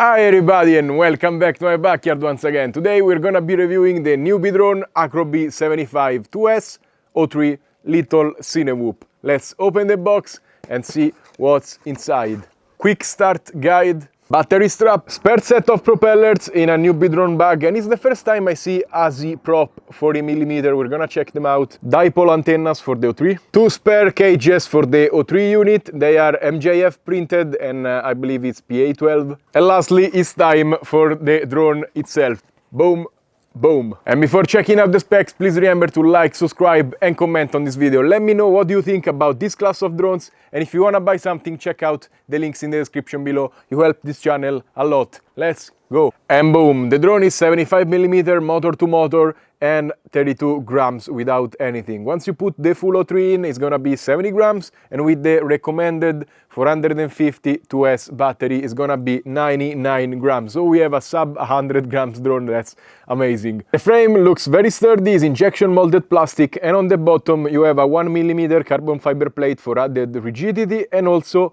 Hi everybody and welcome back to my backyard once again. Today we're gonna be reviewing the Newbeedrone Acrobee 75 2S 03 Little Cinewhoop. Let's open the box and see what's inside. Quick start guide, battery strap, spare set of propellers in a Newbeedrone bag, and it's the first time I see ASI prop 40mm. We're gonna check them out. Dipole antennas for the 03. Two spare cages for the 03 unit. They are MJF printed and I believe it's PA12. And lastly, it's time for the drone itself. Boom. Boom. And before checking out the specs, please remember to like, subscribe and comment on this video. Let me know what you think about this class of drones, and if you want to buy something, check out the links in the description below. You help this channel a lot. Let's go. And boom, the drone is 75mm motor to motor and 32 grams without anything. Once you put the full 03 in, it's gonna be 70 grams, and with the recommended 450 2S battery, it's gonna be 99 grams. So we have a sub 100 grams drone. That's amazing. The frame looks very sturdy, is injection molded plastic, and on the bottom you have a 1mm carbon fiber plate for added rigidity, and also,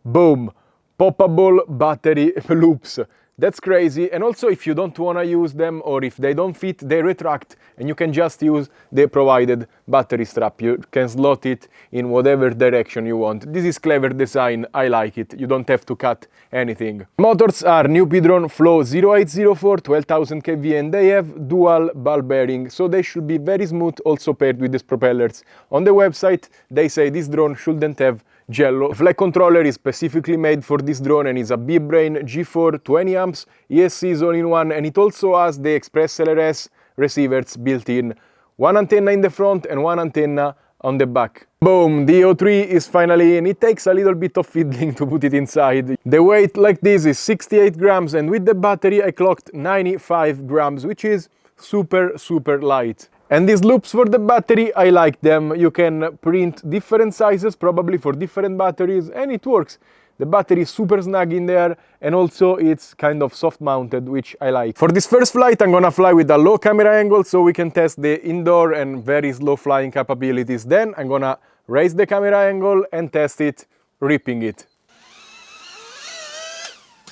boom, poppable battery loops. That's crazy. And also, if you don't want to use them, or if they don't fit, they retract and you can just use the provided battery strap. You can slot it in whatever direction you want. This is clever design. I like it. You don't have to cut anything. Motors are Newbeedrone Flow 0804 12,000 kV, and they have dual ball bearing, so they should be very smooth, also paired with these propellers. On the website they say this drone shouldn't have jello. The flight controller is specifically made for this drone and is a B-Brain G4 20 amps ESC is all-in-one, and it also has the Express LRS receivers built in. One antenna in the front and one antenna on the back. Boom, the 03 is finally in. It takes a little bit of fiddling to put it inside. The weight like this is 68 grams, and with the battery I clocked 95 grams, which is super light. And these loops for the battery, I like them. You can print different sizes, probably for different batteries, and it works. The battery is super snug in there, and also it's kind of soft mounted, which I like. For this first flight, I'm gonna fly with a low camera angle so we can test the indoor and very slow flying capabilities. Then I'm gonna raise the camera angle and test it, ripping it.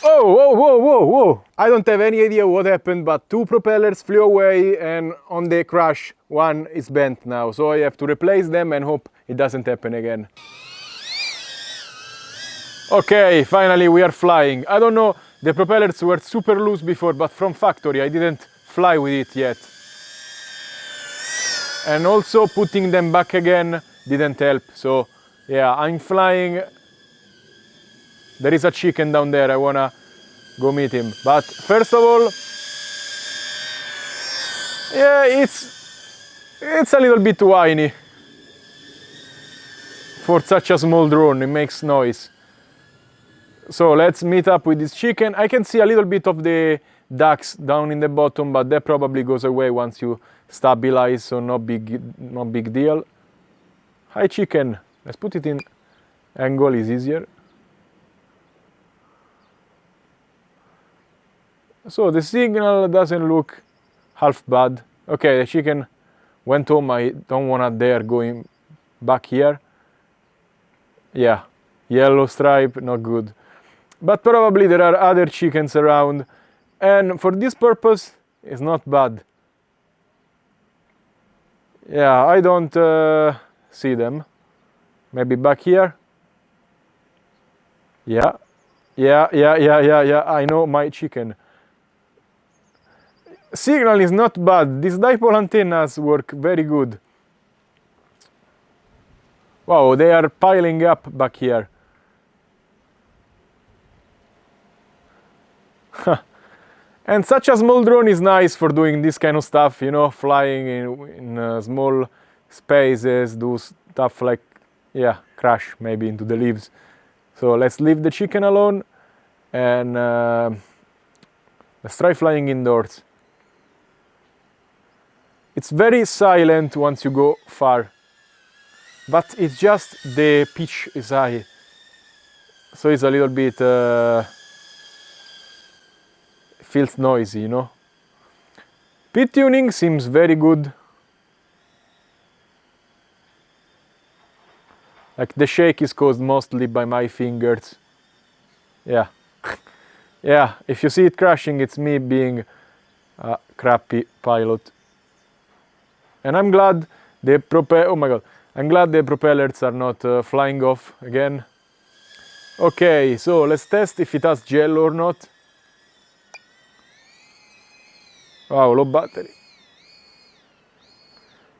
Oh, whoa. I don't have any idea what happened, but two propellers flew away, and on the crash, one is bent now. So I have to replace them and hope it doesn't happen again. Okay, finally we are flying. I don't know, the propellers were super loose before, but from factory I didn't fly with it yet. And also putting them back again didn't help. So yeah, I'm flying. There is a chicken down there, I wanna go meet him. But first of all, yeah, it's a little bit whiny. For such a small drone, it makes noise. So let's meet up with this chicken. I can see a little bit of the ducks down in the bottom, but that probably goes away once you stabilize, so no big deal. Hi chicken, let's put it in angle, is easier. So the signal doesn't look half bad. Okay, the chicken went home. I don't wanna dare going back here. Yeah, yellow stripe, not good. But probably there are other chickens around, and for this purpose, it's not bad. Yeah, I don't see them. Maybe back here. Yeah, I know my chicken. Signal is not bad. These dipole antennas work very good. Wow, they are piling up back here. And such a small drone is nice for doing this kind of stuff, you know, flying in small spaces, do stuff like, yeah, crash maybe into the leaves. So let's leave the chicken alone and let's try flying indoors. It's very silent once you go far, but it's just the pitch is high, so it's a little bit feels noisy, you know. Pit tuning seems very good. Like the shake is caused mostly by my fingers. Yeah. Yeah, if you see it crashing, it's me being a crappy pilot. And I'm glad oh my god, I'm glad the propellers are not flying off again. Okay, so let's test if it has gel or not. Wow, low battery.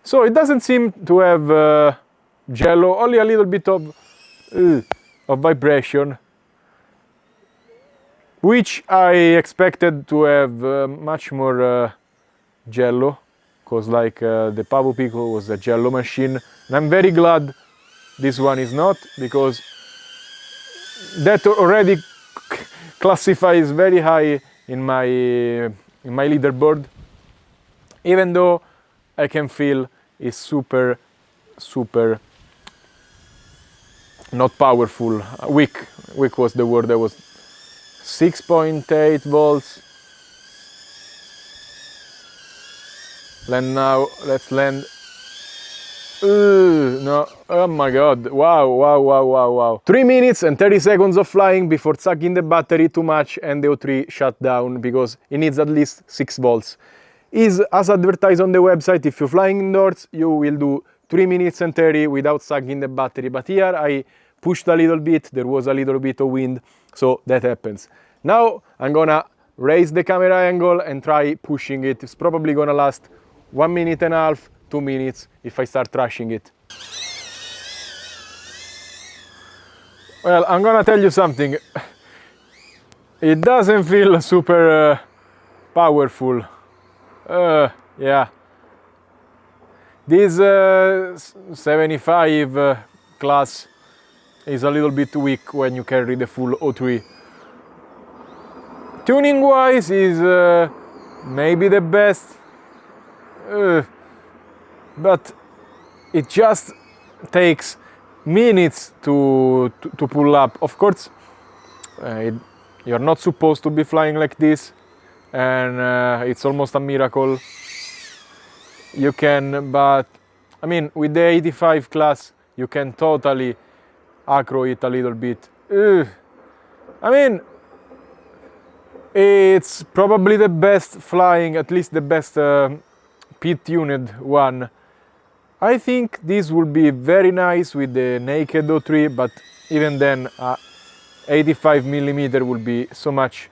So it doesn't seem to have jello, only a little bit of vibration, which I expected to have much more jello, because like the Pavo Pico was a jello machine, and I'm very glad this one is not, because that already classifies very high in my leaderboard, even though I can feel it's super not powerful. Weak was the word. That was 6.8 volts. Land now, let's land. No, oh my god, wow. 3 minutes and 30 seconds of flying before sucking the battery too much and the O3 shut down, because it needs at least 6 volts. Is as advertised on the website, if you're flying indoors, you will do 3 minutes and 30 without sucking the battery, but here I pushed a little bit, there was a little bit of wind, so that happens. Now I'm gonna raise the camera angle and try pushing it. It's probably gonna last 1 minute and a half, 2 minutes if I start rushing it. Well, I'm gonna tell you something. It doesn't feel super powerful. Yeah. This 75 class is a little bit weak when you carry the full O3. Tuning wise is maybe the best, but it just takes minutes to pull up. Of course, you're not supposed to be flying like this, and it's almost a miracle. You can, but I mean, with the 85 class, you can totally acro it a little bit. I mean, it's probably the best flying, at least the best pit-tuned one. I think this would be very nice with the naked O3, but even then, 85mm will be so much.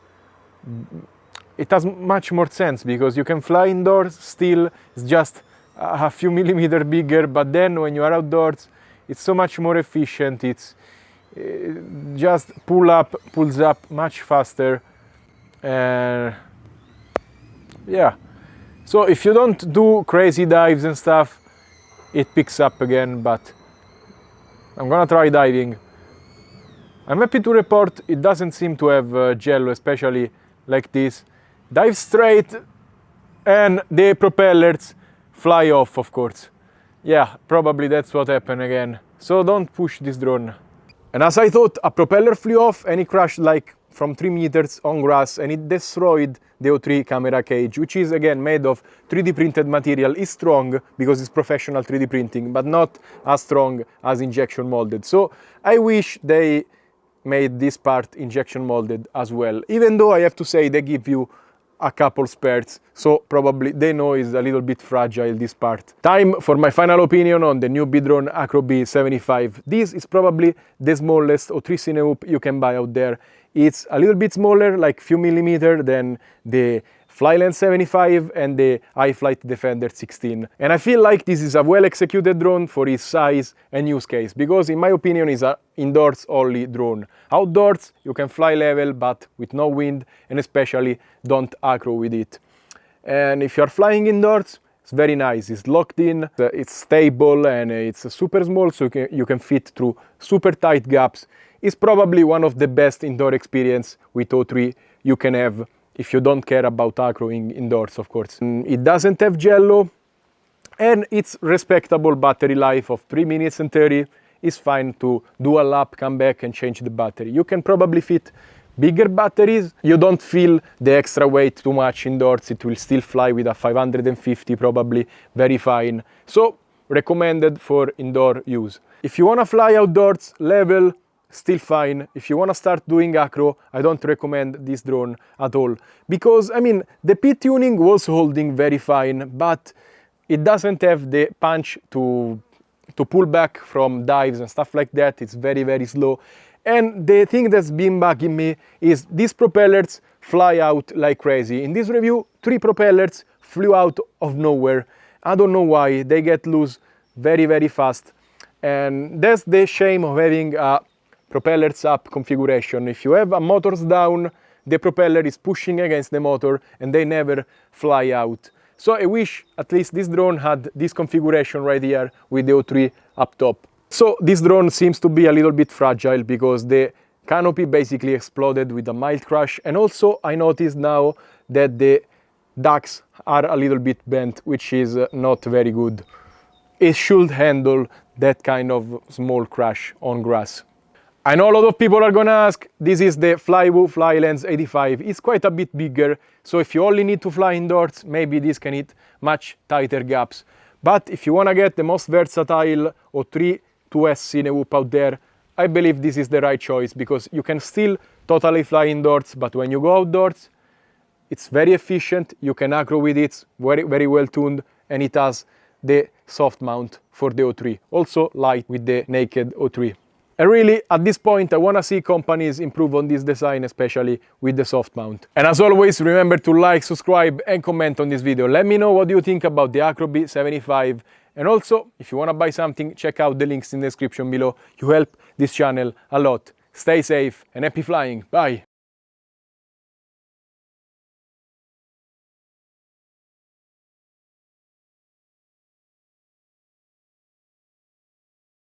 It has much more sense, because you can fly indoors still, it's just a few millimeters bigger, but then when you are outdoors, it's so much more efficient. It's just pulls up much faster. Yeah. So if you don't do crazy dives and stuff, it picks up again, but I'm gonna try diving. I'm happy to report it doesn't seem to have jello, especially like this. Dive straight and the propellers fly off, of course. Yeah, probably that's what happened again. So don't push this drone. And as I thought, a propeller flew off and it crashed like from 3 meters on grass, and it destroyed the O3 camera cage, which is again made of 3D printed material. It's strong because it's professional 3D printing, but not as strong as injection molded. So I wish they made this part injection molded as well, even though I have to say they give you a couple spares, so probably they know it's a little bit fragile, this part. Time for my final opinion on the Newbeedrone Acrobee 75. This is probably the smallest O3 Cinewhoop you can buy out there. It's a little bit smaller, like few millimeters, than the Flylens 75 and the iFlight Defender 16. And I feel like this is a well executed drone for its size and use case, because in my opinion it's an indoors only drone. Outdoors you can fly level but with no wind, and especially don't acro with it. And if you're flying indoors, it's very nice. It's locked in, it's stable, and it's super small, so you can fit through super tight gaps. It's probably one of the best indoor experience with O3 you can have, if you don't care about acroing indoors, of course. It doesn't have jello, and its respectable battery life of 3 minutes and 30 is fine to do a lap, come back and change the battery. You can probably fit bigger batteries. You don't feel the extra weight too much indoors. It will still fly with a 550 probably, very fine. So recommended for indoor use. If you want to fly outdoors level still fine. If you want to start doing acro, I don't recommend this drone at all. Because, I mean, the P-tuning was holding very fine, but it doesn't have the punch to pull back from dives and stuff like that. It's very, very slow. And the thing that's been bugging me is these propellers fly out like crazy. In this review, 3 propellers flew out of nowhere. I don't know why. They get loose very, very fast. And that's the shame of having a propellers up configuration. If you have a motors down, the propeller is pushing against the motor and they never fly out. So I wish at least this drone had this configuration right here with the O3 up top. So this drone seems to be a little bit fragile because the canopy basically exploded with a mild crash, and also I noticed now that the ducts are a little bit bent, which is not very good. It should handle that kind of small crash on grass. I know a lot of people are gonna ask, this is the Cinewhoop Flylens 85. It's quite a bit bigger, so if you only need to fly indoors, maybe this can hit much tighter gaps. But if you wanna get the most versatile O3 2S Cinewhoop out there, I believe this is the right choice, because you can still totally fly indoors, but when you go outdoors, it's very efficient, you can acro with it, very, very well tuned, and it has the soft mount for the O3, also light with the naked O3. And really, at this point, I want to see companies improve on this design, especially with the soft mount. And as always, remember to like, subscribe, and comment on this video. Let me know what you think about the Acrobee 75. And also, if you want to buy something, check out the links in the description below. You help this channel a lot. Stay safe and happy flying. Bye!